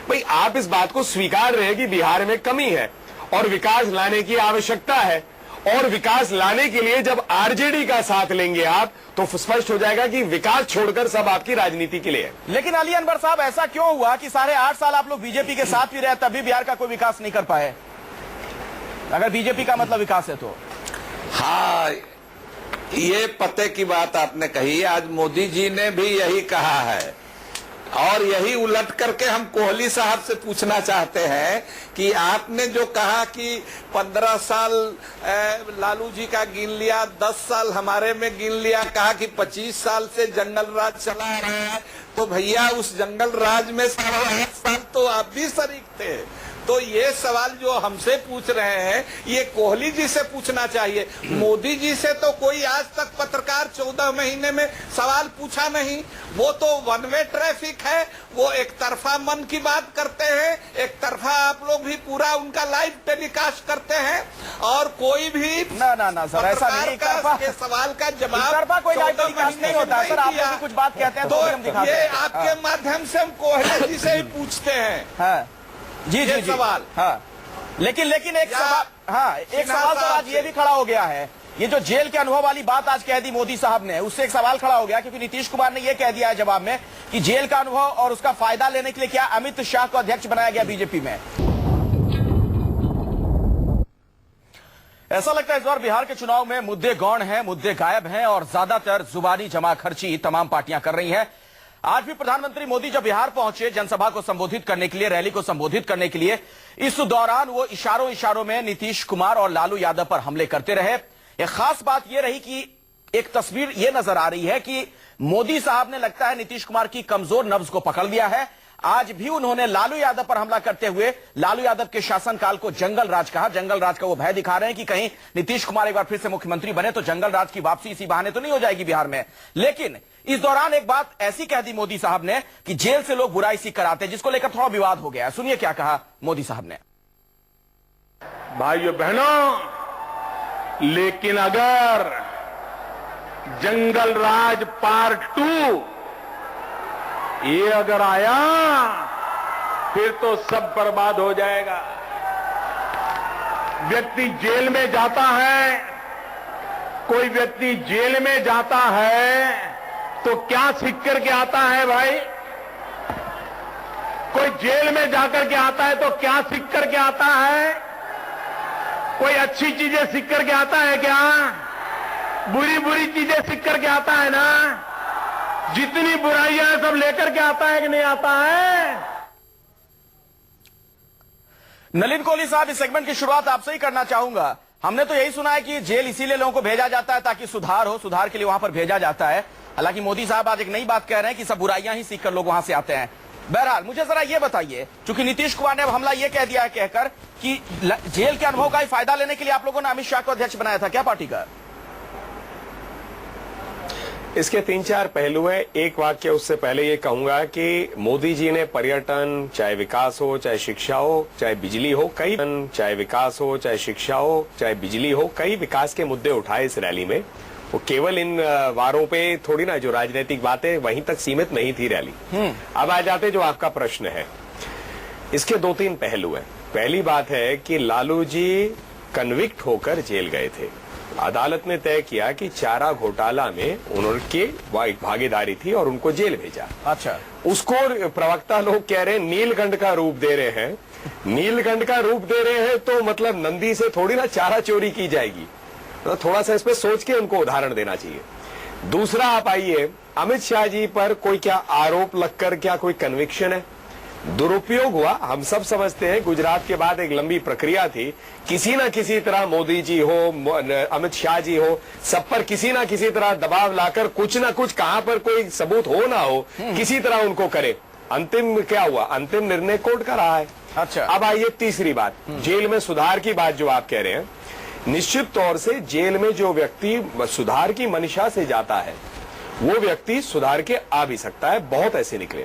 भाई आप इस बात को स्वीकार रहे कि बिहार में कमी है और विकास लाने की आवश्यकता है, और विकास लाने के लिए जब आरजेडी का साथ लेंगे आप तो स्पष्ट हो जाएगा कि विकास छोड़कर सब आपकी राजनीति के लिए है। लेकिन अली अनवर साहब, ऐसा क्यों हुआ कि 8.5 साल आप लोग बीजेपी के साथ भी रहे तब भी बिहार का कोई विकास नहीं कर पाए? अगर बीजेपी का मतलब विकास है तो। हाँ, ये पते की बात आपने कही। आज मोदी जी ने भी यही कहा है और यही उलट करके हम कोहली साहब से पूछना चाहते हैं कि आपने जो कहा कि 15 साल लालू जी का गिन लिया, 10 साल हमारे में गिन लिया, कहा कि 25 साल से जंगल राज चला रहा है, तो भैया उस जंगल राज में 8.5 साल तो आप भी शरीक थे। तो ये सवाल जो हमसे पूछ रहे हैं ये कोहली जी से पूछना चाहिए। मोदी जी से तो कोई आज तक पत्रकार 14 महीने में सवाल पूछा नहीं। वो तो वन वे ट्रैफिक है, वो एक तरफा मन की बात करते हैं, एक तरफा आप लोग भी पूरा उनका लाइव टेलीकास्ट करते हैं और कोई भी ना सर, ऐसा नहीं के सवाल का जवाब कोई लाइव टेलीकास्ट नहीं होता सर। आप लोग कुछ बात कहते हैं तो हम दिखाते हैं। ये आपके माध्यम से हम कोहली जी से ही पूछते हैं। जी सवाल। हाँ, लेकिन एक सवाल, हाँ एक सवाल तो आज ये भी खड़ा हो गया है, ये जो जेल के अनुभव वाली बात आज कह दी मोदी साहब ने, उससे एक सवाल खड़ा हो गया क्योंकि नीतीश कुमार ने ये कह दिया है जवाब में कि जेल का अनुभव और उसका फायदा लेने के लिए क्या अमित शाह को अध्यक्ष बनाया गया बीजेपी में। ऐसा लगता है इस बार बिहार के चुनाव में मुद्दे गौण हैं, मुद्दे गायब हैं और ज्यादातर जुबानी जमाखर्ची तमाम पार्टियां कर रही हैं। आज भी प्रधानमंत्री मोदी जब बिहार पहुंचे जनसभा को संबोधित करने के लिए, रैली को संबोधित करने के लिए, इस दौरान वो इशारों में नीतीश कुमार और लालू यादव पर हमले करते रहे। एक खास बात यह रही कि एक तस्वीर यह नजर आ रही है कि मोदी साहब ने लगता है नीतीश कुमार की कमजोर नब्ज को पकड़ लिया है। आज भी उन्होंने लालू यादव पर हमला करते हुए लालू यादव के शासनकाल को जंगल राज कहा। जंगल राज का वो भय दिखा रहे हैं कि कहीं नीतीश कुमार एक बार फिर से मुख्यमंत्री बने तो जंगल राज की वापसी इसी बहाने तो नहीं हो जाएगी बिहार में। लेकिन इस दौरान एक बात ऐसी कह दी मोदी साहब ने कि जेल से लोग बुराई सीख कर आते हैं, जिसको लेकर थोड़ा विवाद हो गया। सुनिए क्या कहा मोदी साहब ने। भाइयों बहनों, लेकिन अगर जंगल राज पार्ट 2 ये अगर आया फिर तो सब बर्बाद हो जाएगा। व्यक्ति जेल में जाता है, कोई व्यक्ति जेल में जाता है तो क्या सीख करके आता है भाई? कोई जेल में जाकर के आता है तो क्या सीख करके आता है? कोई अच्छी चीजें सीख करके आता है क्या? बुरी चीजें सीख करके आता है ना? जितनी बुराइयां हैं सब लेकर के आता है कि नहीं आता है? नलिन कोहली साहब, इस सेगमेंट की शुरुआत आपसे ही करना चाहूंगा। हमने तो यही सुना है कि जेल इसीलिए लोगों को भेजा जाता है ताकि सुधार हो, सुधार के लिए वहां पर भेजा जाता है। हालांकि मोदी साहब आज एक नई बात कह रहे हैं कि सब बुराइयां ही सीखकर लोग वहां से आते हैं। बहरहाल मुझे जरा ये बताइए, चूंकि नीतीश कुमार ने अब हमला ये कह दिया है कहकर कि जेल के अनुभव का ही फायदा लेने के लिए आप लोगों ने अमित शाह को अध्यक्ष बनाया था क्या पार्टी का? इसके 3-4 पहलू है। एक वाक्य उससे पहले ये कहूंगा कि मोदी जी ने पर्यटन, चाहे विकास हो, चाहे शिक्षा हो, चाहे बिजली हो, चाहे विकास हो, चाहे शिक्षा हो, चाहे बिजली हो, कई विकास के मुद्दे उठाए इस रैली में। वो केवल इन वारों पे थोड़ी ना जो राजनीतिक बातें वहीं तक सीमित नहीं थी रैली। अब आ जाते जो आपका प्रश्न है, इसके 2-3 पहलू हैं। पहली बात है कि लालू जी कन्विक्ट होकर जेल गए थे। अदालत ने तय किया कि चारा घोटाला में उनकी भागीदारी थी और उनको जेल भेजा। अच्छा, उसको प्रवक्ता लोग कह रहे हैं नीलकंठ का रूप दे रहे हैं। नीलकंठ का रूप दे रहे हैं तो मतलब नंदी से थोड़ी ना चारा चोरी की जाएगी। तो थोड़ा सा इस पे सोच के उनको उदाहरण देना चाहिए। दूसरा, आप आइए, अमित शाह जी पर कोई क्या आरोप लगकर क्या कोई कन्विक्शन है? दुरुपयोग हुआ, हम सब समझते हैं। गुजरात के बाद एक लंबी प्रक्रिया थी, किसी ना किसी तरह मोदी जी हो, अमित शाह जी हो, सब पर किसी ना किसी तरह दबाव लाकर कुछ ना कुछ, कहां पर कोई सबूत हो ना हो, किसी तरह उनको करे। अंतिम क्या हुआ? अंतिम निर्णय कोर्ट का रहा है। अच्छा, अब आइए तीसरी बात, जेल में सुधार की बात जो आप कह रहे हैं, निश्चित तौर से जेल में जो व्यक्ति सुधार की मंशा से जाता है वो व्यक्ति सुधार के आ भी सकता है, बहुत ऐसे निकले।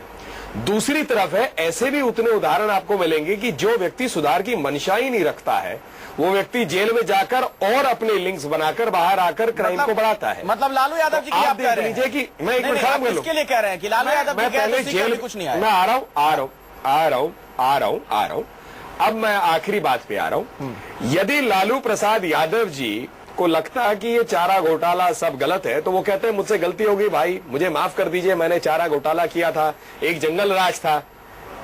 दूसरी तरफ है, ऐसे भी उतने उदाहरण आपको मिलेंगे कि जो व्यक्ति सुधार की मंशा ही नहीं रखता है वो व्यक्ति जेल में जाकर और अपने लिंक्स बनाकर बाहर आकर क्राइम को बढ़ाता है। मतलब लालू यादव जी की आप कह रहे हैं कि मैं एक मिनट खराब कर लूं, इसके लिए कह रहे हैं कि लालू यादव मैं पहले जेल कुछ नहीं आया। मैं आ रहा हूं। अब मैं आखिरी बात पे आ रहा हूं। यदि लालू प्रसाद यादव जी को लगता है कि ये चारा घोटाला सब गलत है तो वो कहते हैं मुझसे गलती हो गई भाई, मुझे माफ कर दीजिए, मैंने चारा घोटाला किया था, एक जंगल राज था।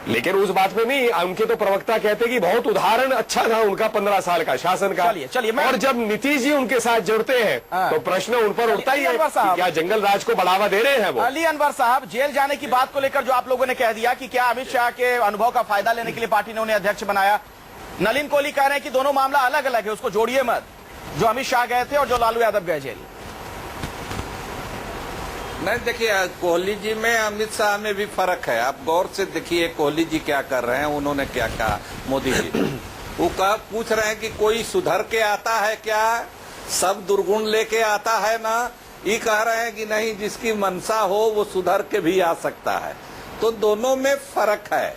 लेकिन उस बात पे नहीं, उनके तो प्रवक्ता कहते कि बहुत उदाहरण अच्छा था उनका 15 साल का शासन का। चलिए और जब नीतीश जी उनके साथ जुड़ते हैं तो प्रश्न उन पर उठता ही है कि क्या जंगल राज को बढ़ावा दे रहे हैं वो? अली अनवर साहब, जेल जाने की बात को लेकर जो आप लोगों ने कह दिया कि क्या अमित शाह के अनुभव का फायदा लेने के लिए पार्टी ने उन्हें अध्यक्ष बनाया, नलिन कोहली कह रहे हैं कि दोनों मामला अलग अलग है, उसको जोड़िए मत, जो अमित शाह गए थे और जो लालू यादव गए जेल। नहीं, देखिए, कोहली जी में अमित शाह में भी फर्क है। आप गौर से देखिए कोहली जी क्या कर रहे हैं, उन्होंने क्या कहा मोदी जी। वो पूछ रहे हैं कि कोई सुधर के आता है क्या, सब दुर्गुण लेके आता है ना? ये कह रहे हैं कि नहीं, जिसकी मनसा हो वो सुधर के भी आ सकता है। तो दोनों में फर्क है।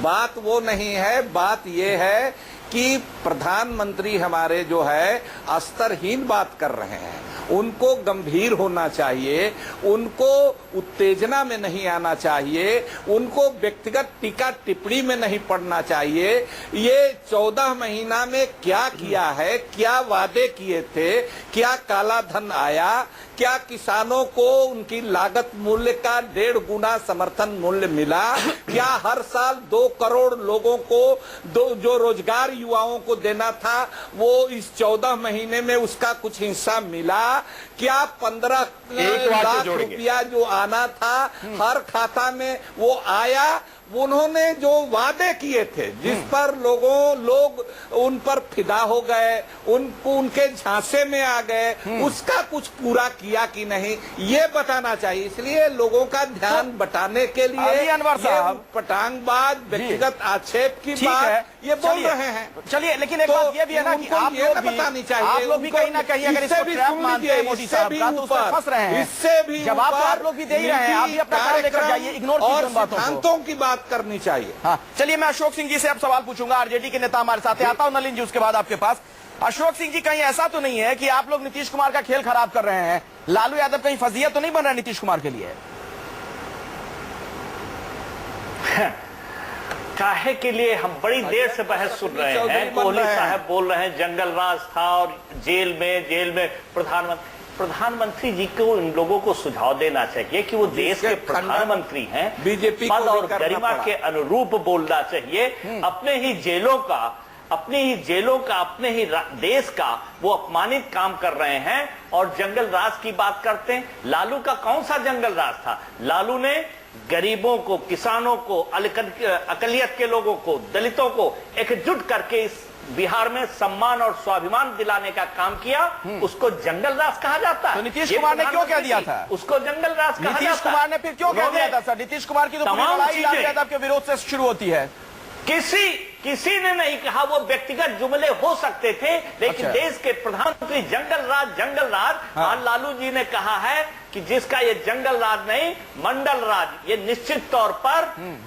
बात वो नहीं है, बात ये है कि प्रधानमंत्री हमारे जो है स्तरहीन बात कर रहे हैं, उनको गंभीर होना चाहिए, उनको उत्तेजना में नहीं आना चाहिए, उनको व्यक्तिगत टीका टिप्पणी में नहीं पड़ना चाहिए। ये 14 महीना में क्या किया है, क्या वादे किए थे, क्या काला धन आया, क्या किसानों को उनकी लागत मूल्य का 1.5 गुना समर्थन मूल्य मिला, क्या हर साल 2 करोड़ लोगों को जो रोजगार युवाओं को देना था वो इस 14 महीने में उसका कुछ हिस्सा मिला, क्या 15 लाख रुपया जो आना था हर खाता में वो आया? उन्होंने जो वादे किए थे, जिस पर लोग उन पर फिदा हो गए, उनके झांसे में आ गए, उसका कुछ पूरा किया कि नहीं, ये बताना चाहिए। इसलिए लोगों का ध्यान बटाने के लिए अनवर साहब पटांगबाज व्यक्तिगत आक्षेप की बात ये बोल रहे हैं। चलिए, लेकिन एक बात ये भी है ना कि आप लोग भी कहीं ना कहीं अगर इसको ट्रैप मानते हैं मोदी साहब का तो उसमें फंस रहे हैं। इससे भी जवाब तो आप लोग भी दे ही रहे हैं, आप भी अपना काम लेकर जाइए, इग्नोर कीजिए उन बातों की बात करनी चाहिए। हाँ, चलिए मैं अशोक सिंह जी से अब सवाल पूछूंगा, आरजेडी के नेता हमारे साथ हैं। आता हूं नलिन जी उसके बाद आपके पास। अशोक सिंह जी, कहीं ऐसा तो नहीं है कि आप लोग नीतीश कुमार का खेल खराब कर रहे हैं? लालू यादव कहीं फजीयत तो नहीं बन रहा है नीतीश कुमार के लिए? काहे के लिए हम बड़ी देर से बहस सुन रहे हैं। कोहली साहब बोल रहे हैं जंगल राज था और जेल में प्रधानमंत्री जी को इन लोगों को सुझाव देना चाहिए कि वो देश के प्रधानमंत्री हैं, बीजेपी पद और गरिमा के अनुरूप बोलना चाहिए। अपने ही जेलों का, अपने ही देश का वो अपमानित काम कर रहे हैं और जंगल राज की बात करते हैं। लालू का कौन सा जंगल राज था? लालू ने गरीबों को, किसानों को, अकलियत के लोगों को, दलितों को एकजुट करके इस बिहार में सम्मान और स्वाभिमान दिलाने का काम किया, उसको जंगल राज कहा जाता है। तो नीतीश कुमार ने क्यों कह दिया था? उसको जंगल राज कहा जाता है। नीतीश कुमार ने फिर क्यों कह दिया था सर? नीतीश कुमार की तो पूरी लड़ाई लालू यादव के विरोध से शुरू होती है। किसी ने नहीं कहा, वो व्यक्तिगत जुमले हो सकते थे, लेकिन देश के प्रधानमंत्री जंगल राज और लालू जी ने कहा है कि जिसका ये जंगल राज नहीं मंडल राज, ये निश्चित तौर पर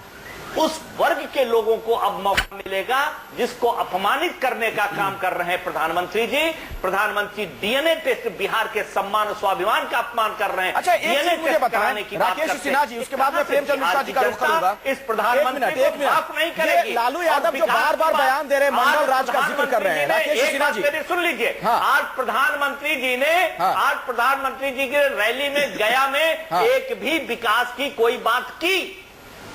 उस वर्ग के लोगों को अब मौका मिलेगा जिसको अपमानित करने का काम कर रहे हैं प्रधानमंत्री जी। प्रधानमंत्री डीएनए टेस्ट बिहार के सम्मान और स्वाभिमान का अपमान कर रहे हैं। अच्छा, एक चीज मुझे बताएं राकेश सिन्हा जी, उसके बाद में प्रेमचंद मिश्रा जी का रुख करूंगा। इस प्रधानमंत्री को माफ नहीं करेगी। लालू यादव जो बार बार बयान दे रहे हैं मंडल राज का जिक्र कर रहे हैं, राकेश सिन्हा जी सुन लीजिए। आज प्रधानमंत्री जी की रैली में गया में एक भी विकास की कोई बात की?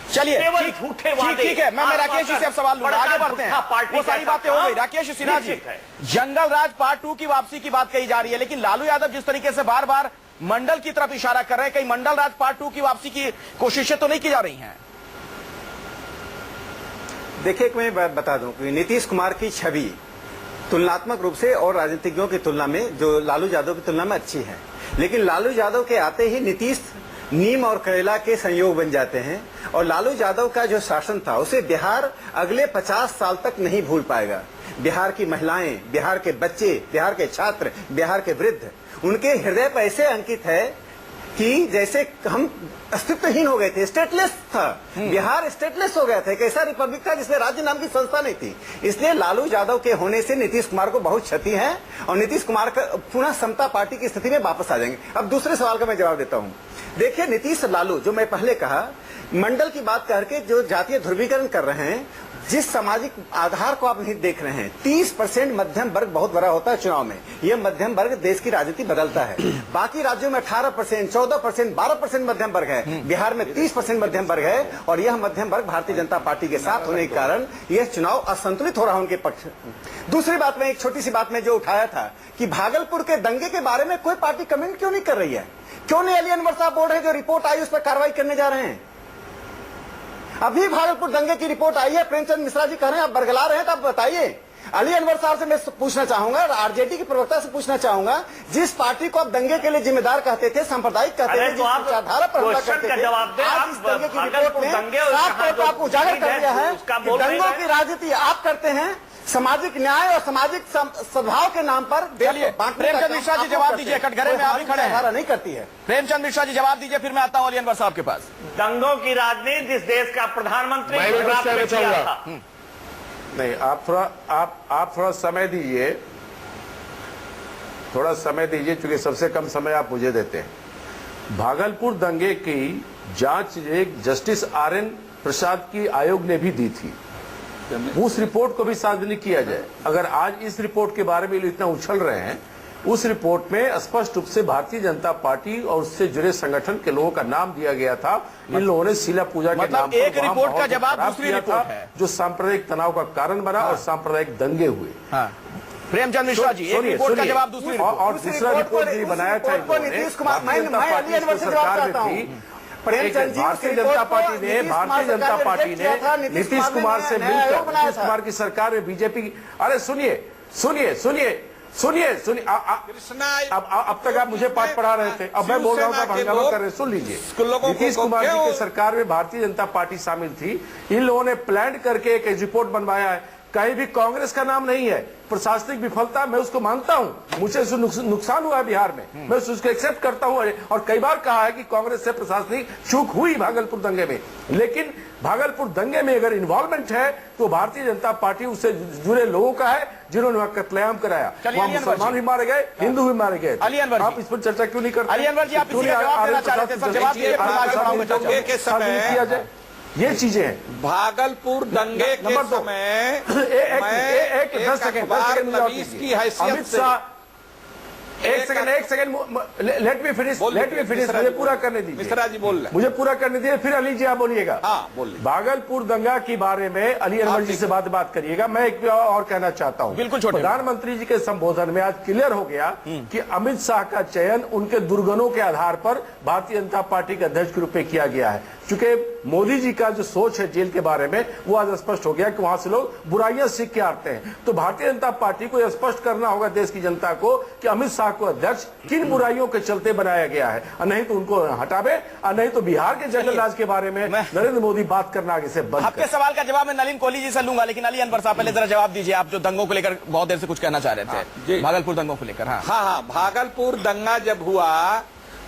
चलिए झूठे वादे। ठीक है, मैं राकेश जी से अब सवाल लूंगा, आगे बढ़ते हैं। वो सारी बातें हो गई। राकेश सिन्हा जी, जंगल राज पार्ट 2 की वापसी की बात कही जा रही है, लेकिन लालू यादव जिस तरीके से बार बार मंडल की तरफ इशारा कर रहे हैं, कहीं मंडल राज पार्ट 2 की वापसी की कोशिशें तो नहीं की जा रही हैं? देखिए, मैं बता दूं कि नीतीश कुमार की छवि तुलनात्मक रूप से और राजनीतिज्ञों की तुलना में जो लालू यादव की तुलना में अच्छी है, लेकिन लालू यादव के आते ही नीतीश नीम और करेला के संयोग बन जाते हैं और लालू यादव का जो शासन था उसे बिहार अगले 50 साल तक नहीं भूल पाएगा। बिहार की महिलाएं, बिहार के बच्चे, बिहार के छात्र, बिहार के वृद्ध, उनके हृदय पर ऐसे अंकित है कि जैसे हम अस्तित्वहीन हो गए थे। स्टेटलेस था बिहार, स्टेटलेस हो गया था। एक ऐसा रिपब्लिक था जिसमें राज्य नाम की संस्था नहीं थी। इसलिए लालू यादव के होने से नीतीश कुमार को बहुत क्षति है और नीतीश कुमार का पुनः समता पार्टी की स्थिति में वापस आ जाएंगे। अब दूसरे सवाल का मैं जवाब देता हूं। देखिए, नीतीश लालू, जो मैं पहले कहा, मंडल की बात करके जो जातीय ध्रुवीकरण कर रहे हैं, जिस सामाजिक आधार को आप नहीं देख रहे हैं, 30% मध्यम वर्ग बहुत बड़ा होता है चुनाव में। यह मध्यम वर्ग देश की राजनीति बदलता है। बाकी राज्यों में 18%, 14%, 12% मध्यम वर्ग है। बिहार में 30% मध्यम वर्ग है और यह मध्यम वर्ग भारतीय जनता पार्टी के साथ होने के कारण यह चुनाव असंतुलित हो रहा है उनके पक्ष। दूसरी बात में एक छोटी सी बात में जो उठाया था कि भागलपुर के दंगे के बारे में कोई पार्टी कमेंट क्यों नहीं कर रही है? क्यों नहीं अली अनवर साहब बोल रहे हैं जो रिपोर्ट आई उस पर कार्रवाई करने जा रहे हैं? अभी भागलपुर दंगे की रिपोर्ट आई है, प्रेमचंद मिश्रा जी कह रहे हैं, आप बरगला रहे हैं, तो आप बताइए। अली अनवर साहब से मैं पूछना चाहूंगा और आरजेडी के प्रवक्ता से पूछना चाहूंगा, जिस पार्टी को आप दंगे के लिए जिम्मेदार कहते थे, सांप्रदायिक कहते थे, जिस विचारधारा पर हमला करते थे, आज इस दंगे की रिपोर्ट में साफ तौर पर आपको उजागर कर दिया है कि दंगों की राजनीति आप करते हैं, सामाजिक न्याय और सामाजिक सद्भाव के नाम पर। प्रेमचंद मिश्रा जी जवाब दीजिए, कटघरे में आप ही खड़े हैं। नहीं करती है। प्रेमचंद मिश्रा जी जवाब दीजिए, फिर मैं आता हूं अली अनवर साहब के पास। दंगों की राजनीति जिस देश का प्रधानमंत्री किया था। नहीं, आप थोड़ा समय दीजिए, थोड़ा समय दीजिए, क्योंकि सबसे कम समय आप मुझे देते हैं। भागलपुर दंगे की जांच एक जस्टिस आरएन प्रसाद की आयोग ने भी दी थी। उस रिपोर्ट को भी सार्वजनिक किया जाए। अगर आज इस रिपोर्ट के बारे में इतना उछल रहे हैं, उस रिपोर्ट में स्पष्ट रूप से भारतीय जनता पार्टी और उससे जुड़े संगठन के लोगों का नाम दिया गया था। इन लोगों ने शीला पूजा के नाम पर एक रिपोर्ट का जवाब दूसरी रिपोर्ट है, जो सांप्रदायिक तनाव का कारण बना और सांप्रदायिक दंगे हुए। प्रेमचंद मिश्रा जी, एक रिपोर्ट का जवाब दूसरी रिपोर्ट। और दूसरा रिपोर्ट भी बनाया था नीतीश कुमार। मैं अली अनवर से जवाब चाहता हूं। भारतीय जनता पार्टी ने नीतीश कुमार से मिलकर, नीतीश कुमार की सरकार में बीजेपी। अरे सुनिए, अब तक आप मुझे पाठ पढ़ा रहे थे, अब मैं बोल रहा हूँ, आप हंगामा कर रहे हैं। सुन लीजिए, नीतीश कुमार जी की सरकार में भारतीय जनता पार्टी शामिल थी। इन लोगों ने प्लान करके एक रिपोर्ट बनवाया है, कहीं भी कांग्रेस का नाम नहीं है। प्रशासनिक विफलता मैं उसको मानता हूं, मुझे नुकसान हुआ है बिहार में, मैं उसको एक्सेप्ट करता हूं और कई बार कहा है कि कांग्रेस से प्रशासनिक चूक हुई भागलपुर दंगे में। लेकिन भागलपुर दंगे में अगर इन्वॉल्वमेंट है तो भारतीय जनता पार्टी उससे जुड़े लोगों का है, जिन्होंने वहां कत्लेआम कराया। वहां मुसलमान भी मारे गए, हिंदू भी मारे गए। आप इस पर चर्चा क्यों नहीं करते? अली अनवर जी, आप जवाब देना चाह रहे थे सर, जवाब किया जाए। ये चीजें हैं। भागलपुर दंगे के समय एक 10 सेकंड की हैसियत से एक सेकंड लेट मी फिनिश मुझे पूरा करने दीजिए। मिश्रा जी बोल रहे, मुझे पूरा करने दीजिए, फिर अली जी आप बोलिएगा। हाँ बोलिए। भागलपुर दंगा के बारे में अली अनवर जी से बात करिएगा। मैं एक और कहना चाहता हूं, बिल्कुल छोटे प्रधानमंत्री जी के संबोधन में आज क्लियर हो गया कि अमित शाह का चयन उनके दुर्गुणों के आधार पर भारतीय जनता पार्टी के अध्यक्ष के रूप में किया गया है। चूंकि मोदी जी का जो सोच है जेल के बारे में वो आज स्पष्ट हो गया कि वहां से लोग बुराइयां सीख के आते हैं। तो भारतीय जनता पार्टी को यह स्पष्ट करना होगा देश की जनता को कि अमित शाह को अध्यक्ष किन बुराइयों के चलते बनाया गया है, और नहीं तो उनको हटावे, और नहीं तो बिहार के जंगल राज के बारे में नरेंद्र मोदी बात करना आगे से बंद। आपके सवाल का जवाब मैं नलिन कोहली जी से लूंगा, लेकिन अली अनवर साहब पहले जरा जवाब दीजिए। आप जो दंगों को लेकर बहुत देर से कुछ कहना चाह रहे थे, भागलपुर दंगों को लेकर। हाँ, भागलपुर दंगा जब हुआ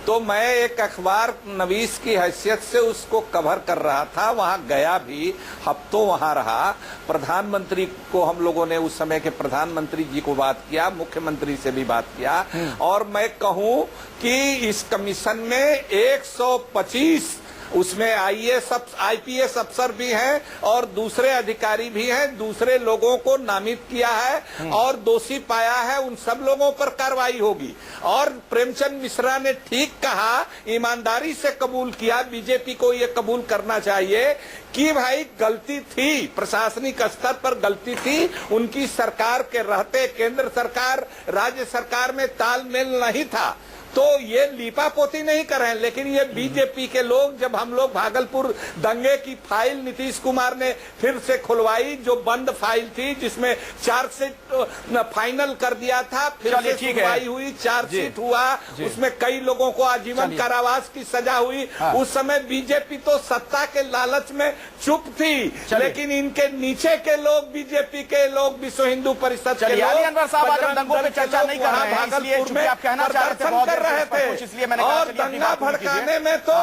तो मैं एक अखबार नवीस की हैसियत से उसको कवर कर रहा था, वहां गया भी, हफ्तों वहां रहा। प्रधानमंत्री को हम लोगों ने उस समय के प्रधानमंत्री जी को बात किया, मुख्यमंत्री से भी बात किया, और मैं कहूं कि इस कमीशन में 125 उसमें आईपीएस अफसर भी हैं और दूसरे अधिकारी भी हैं, दूसरे लोगों को नामित किया है और दोषी पाया है, उन सब लोगों पर कार्रवाई होगी। और प्रेमचंद मिश्रा ने ठीक कहा, ईमानदारी से कबूल किया, बीजेपी को ये कबूल करना चाहिए कि भाई गलती थी, प्रशासनिक स्तर पर गलती थी, उनकी सरकार के रहते केंद्र सरकार राज्य सरकार में तालमेल नहीं था। तो ये लीपापोती नहीं कर रहे हैं, लेकिन ये बीजेपी के लोग, जब हम लोग भागलपुर दंगे की फाइल नीतीश कुमार ने फिर से खुलवाई, जो बंद फाइल थी जिसमें चार्जशीट फाइनल कर दिया था, फिर से सुनवाई हुई, चार्जशीट हुआ, उसमें कई लोगों को आजीवन कारावास की सजा हुई। उस समय बीजेपी तो सत्ता के लालच में चुप थी, लेकिन इनके नीचे के लोग, बीजेपी के लोग, विश्व हिंदू परिषद के लोग, दंगों पे चर्चा नहीं कर रहे हैं, इसलिए चूंकि आप कहना चाह रहे थे रहे थे, इसलिए मैंने और दंगा भड़काने में तो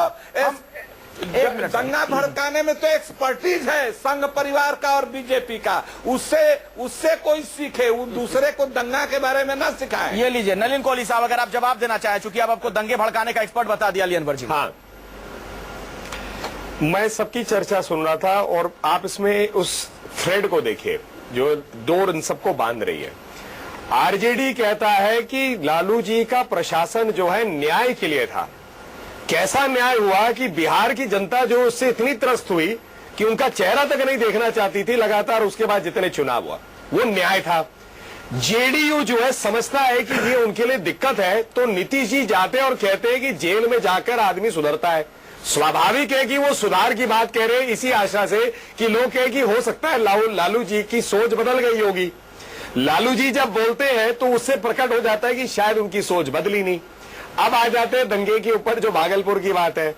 दंगा भड़काने में तो एक्सपर्टीज है संघ परिवार का और बीजेपी का, उससे कोई सीखे, वो दूसरे को दंगा के बारे में ना सिखाए। ये लीजिए नलिन कोहली साहब, अगर आप जवाब देना चाहें, चूंकि अब आपको दंगे भड़काने का एक्सपर्ट बता दिया अली अनवर जी। हाँ, मैं सबकी चर्चा सुन रहा था और आप इसमें उस थ्रेड को देखिए जो डोर इन सबको बांध रही है। आरजेडी कहता है कि लालू जी का प्रशासन जो है न्याय के लिए था। कैसा न्याय हुआ कि बिहार की जनता जो उससे इतनी त्रस्त हुई कि उनका चेहरा तक नहीं देखना चाहती थी लगातार, उसके बाद जितने चुनाव हुआ वो न्याय था। जेडीयू जो है समझता है कि ये उनके लिए दिक्कत है, तो नीतीश जी जाते और कहते हैं कि जेल में जाकर आदमी सुधरता है। स्वाभाविक है कि वो सुधार की बात कह रहे हैं इसी आशा से कि लोग कहे कि हो सकता है लालू जी की सोच बदल गई होगी। लालू जी जब बोलते हैं तो उससे प्रकट हो जाता है कि शायद उनकी सोच बदली नहीं। अब आ जाते हैं दंगे के ऊपर, जो भागलपुर की बात है।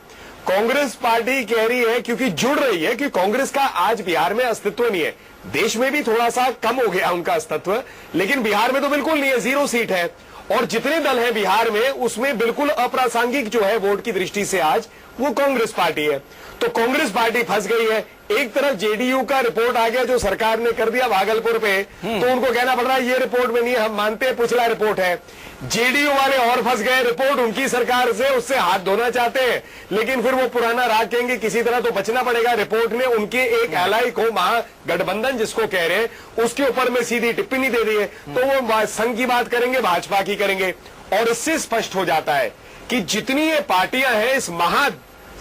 कांग्रेस पार्टी कह रही है, क्योंकि जुड़ रही है कि कांग्रेस का आज बिहार में अस्तित्व नहीं है, देश में भी थोड़ा सा कम हो गया उनका अस्तित्व, लेकिन बिहार में तो बिल्कुल नहीं है, 0 सीट है। और जितने दल हैं बिहार में उसमें बिल्कुल अप्रासंगिक जो है वोट की दृष्टि से आज वो कांग्रेस पार्टी है। तो कांग्रेस पार्टी फंस गई है। एक तरफ जेडीयू का रिपोर्ट आ गया जो सरकार ने कर दिया भागलपुर पे, तो उनको कहना पड़ रहा है ये रिपोर्ट में नहीं, हम मानते हैं पिछला रिपोर्ट है। जेडीयू वाले और फंस गए, रिपोर्ट उनकी सरकार से, उससे हाथ धोना चाहते हैं, लेकिन फिर वो पुराना राग कहेंगे किसी तरह तो बचना पड़ेगा। रिपोर्ट ने उनके एक एलाई को महागठबंधन जिसको कह रहे हैं उसके ऊपर में सीधी टिप्पणी दे दी है, तो वो संघ की बात करेंगे, भाजपा की करेंगे। और इससे स्पष्ट हो जाता है कि जितनी ये पार्टियां हैं इस महा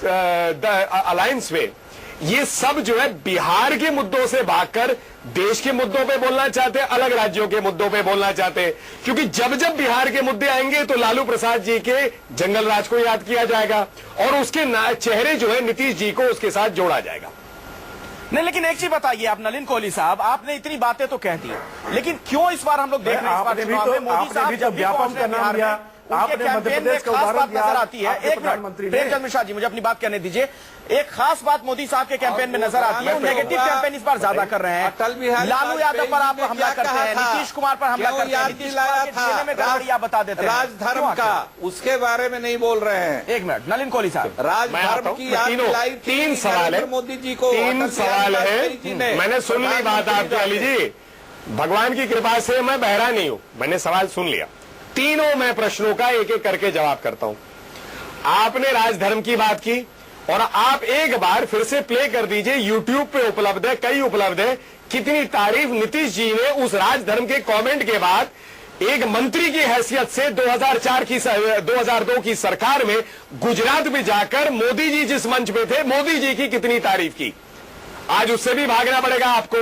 अलायंस में, ये सब जो है बिहार के मुद्दों से भागकर देश के मुद्दों पे बोलना चाहते हैं, अलग राज्यों के मुद्दों पे बोलना चाहते हैं। क्योंकि जब जब बिहार के मुद्दे आएंगे तो लालू प्रसाद जी के जंगल राज को याद किया जाएगा और उसके चेहरे जो है नीतीश जी को उसके साथ जोड़ा जाएगा। नहीं, लेकिन एक चीज बताइए आप नलिन कोहली साहब, आपने इतनी बातें तो कह दी, लेकिन क्यों इस बार हम लोग देख रहे हैं, मोदी साहब जब व्यापम का नाम लिया, आपने मध्य प्रदेश का उदाहरण नजर आती है। एक मिनट प्रेमचंद मिश्रा जी, मुझे अपनी बात करने दीजिए। एक खास बात मोदी साहब के कैंपेन में नजर आती है, नेगेटिव कैंपेन इस बार ज्यादा कर रहे हैं। लालू यादव पर आप हमला करते हैं, नीतीश कुमार पर हमला करते हैं, नीतीश कुमार के जिले में गड़बड़ियां बता देते हैं, राजधर्म का उसके बारे में नहीं बोल रहे हैं। एक मिनट नलिन कोहली साहब, राजधर्म की तीन सवाल है, मोदी जी को 3 सवाल है। मैंने सुन ली बात आपकी अली जी, भगवान की कृपा से मैं बहरा नहीं हूं, मैंने सवाल सुन लिया। तीनों मैं प्रश्नों का एक एक करके जवाब करता हूं। आपने राजधर्म की बात की और आप एक बार फिर से प्ले कर दीजिए, यूट्यूब पे उपलब्ध है, कई उपलब्ध है, कितनी तारीफ नीतीश जी ने उस राजधर्म के कमेंट के बाद एक मंत्री की हैसियत से 2002 की सरकार में गुजरात में जाकर मोदी जी जिस मंच पे थे, मोदी जी की कितनी तारीफ की। आज उससे भी भागना पड़ेगा आपको।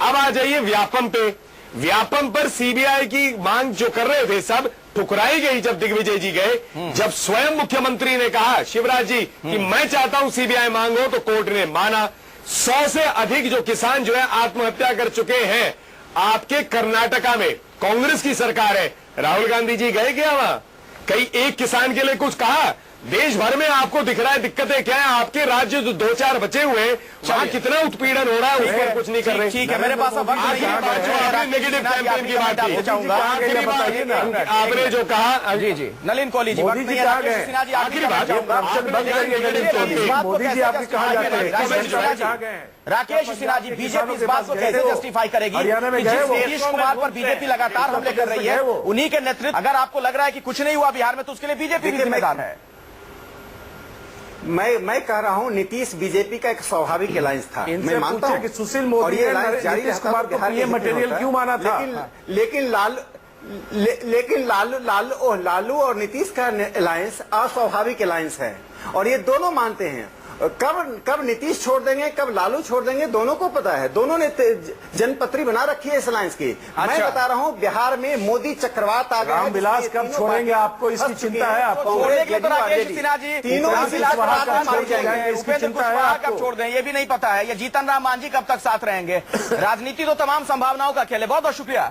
अब आ जाइए व्यापम पे। व्यापम पर सीबीआई की मांग जो कर रहे थे सब ठुकराई गई जब दिग्विजय जी गए। जब स्वयं मुख्यमंत्री ने कहा शिवराज जी कि मैं चाहता हूं सीबीआई मांगो, तो कोर्ट ने माना। 100 से अधिक जो किसान जो है आत्महत्या कर चुके हैं। आपके कर्नाटका में कांग्रेस की सरकार है, राहुल गांधी जी गए क्या वहां? कई एक किसान के लिए कुछ कहा? देश भर में आपको दिख रहा है दिक्कतें क्या है। आपके राज्य जो 2-4 बचे हुए हैं वहां कितना उत्पीड़न हो रहा है, उस पर कुछ नहीं कर रहे। ठीक है, मेरे पास अब नेगेटिव कैंपेन की बात की आपने जो कहा। जी जी, नलिन कौली जी, मोदी जी कहा गए, आखिरी बात मोदी जी आपके कहा जाते हैं। राकेश सिन्हा जी, बीजेपी इस बात को कैसे जस्टिफाई करेगी हरियाणा में कि गए जिस वो नीतीश कुमार पर बीजेपी लगातार हमले कर रही है, उन्हीं के नेतृत्व, अगर आपको लग रहा है कि कुछ नहीं हुआ बिहार में, तो उसके लिए बीजेपी भी जिम्मेदार है। मैं कह रहा हूं नीतीश बीजेपी का एक स्वाभाविक अलायंस था। मैं मानता हूं कि सुशील मोदी ये अलायंस जारी नीतीश कुमार को ये मटेरियल क्यों माना था, लेकिन लालू और नीतीश का अलायंस अस्वाभाविक अलायंस है, और ये दोनों मानते हैं। कब नीतीश छोड़ देंगे, कब लालू छोड़ देंगे, दोनों को पता है। दोनों ने जनपत्री बना रखी है इस अलायंस की। मैं बता रहा हूं बिहार में मोदी चक्रवात आ गया। रामविलास कब छोड़ेंगे, आपको इसकी चिंता है? आपको छोड़ने के लिए तो राकेश सिन्हा जी तीनों उपेंद्र कुशवाहा कब छोड़ दें ये भी नहीं पता है। ये जीतन राम मांझी कब तक साथ रहेंगे। राजनीति तो तमाम संभावनाओं का खेल है। बहुत बहुत शुक्रिया।